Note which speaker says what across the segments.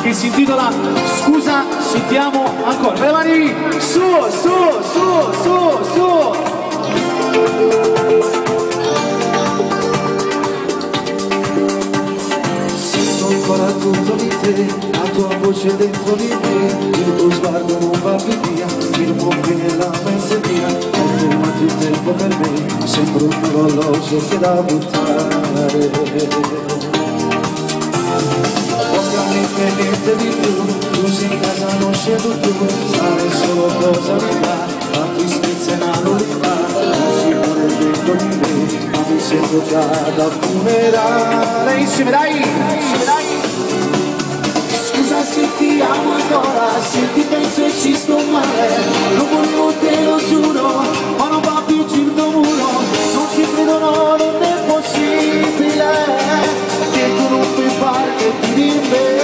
Speaker 1: che si intitola Scusa se ti amo ancora. Per le mani, su, su, su, su, su.
Speaker 2: Sento ancora tutto di te, la tua voce dentro di me, il tuo sguardo non va più via, il muovi nella mente mia, hai fermato il tempo per me, sembra un orologio che da buttare. Ovviamente niente di più, chiusi in casa non scendo più, stare solo cosa mi dà, la tristezza e la novità, non si vuole dentro di me, ma mi sento già da funerale.
Speaker 1: Insieme dai, insieme dai.
Speaker 2: Scusa se ti amo ancora, se ti penso e ci sto male, non volevo te lo giuro, ma non va più giù da muro, non ci credo no, non è possibile, che tu non fai parte di me.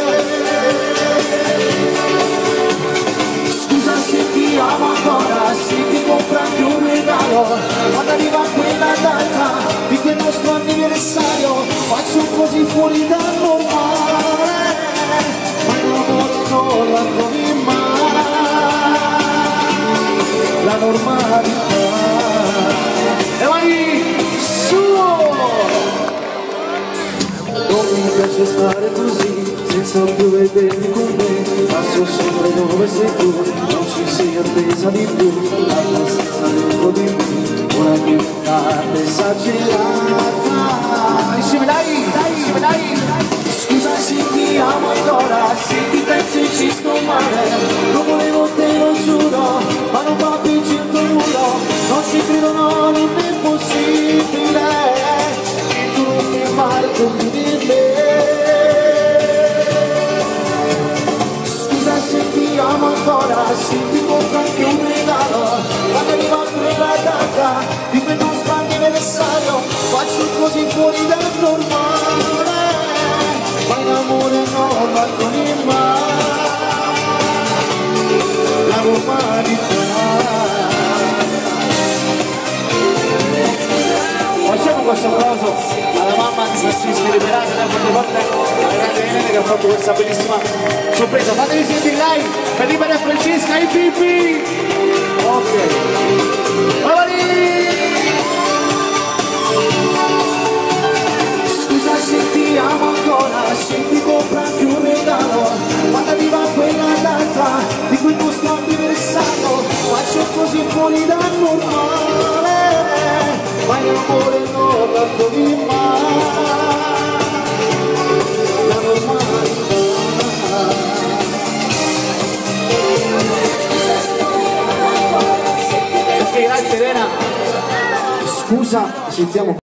Speaker 2: Scusa se ti amo ancora, se ti compro anche un regalo, quando arriva quella data di quel nostro anniversario, faccio così fuori dal normale. Ma l'amore non la trovi mai, la normalità.
Speaker 1: E vai, su!
Speaker 2: Non mi piace stare così, senza più vedermi con me, passo sempre dove sei tu, non ci sei attesa di più, la presenza dentro di me, una vita esagerata.
Speaker 1: Insieme dai, dai, insieme dai.
Speaker 2: Scusa se ti amo ancora, se ti penso e ci sto male, non volevo te lo giuro, ma non va più giù il muro, non ci credo no, non è possibile, che tu non mi parte più di me. Scusa se ti amo ancora, se ti compro anche un regalo, quando arriva quella data di quel nostro anniversario, faccio così fuori dal normale. Ma l'amore non la trovi mai, la normalità.
Speaker 1: Facciamo questo applauso alla mamma di Francesca Liberata, da quante volte alla grande Elena che ha fatto questa bellissima sorpresa. Fatevi sentire live per Libera Francesca e Pippi. Ok.
Speaker 2: Scusa se ti amo ancora, se ti compro anche un regalo, quando arriva quella data di quel nostro anniversario, faccio così fuori dal normale, ma l'amore non la trovi mai, la normalità.
Speaker 1: Grazie Elena.
Speaker 2: Scusa, sentiamo.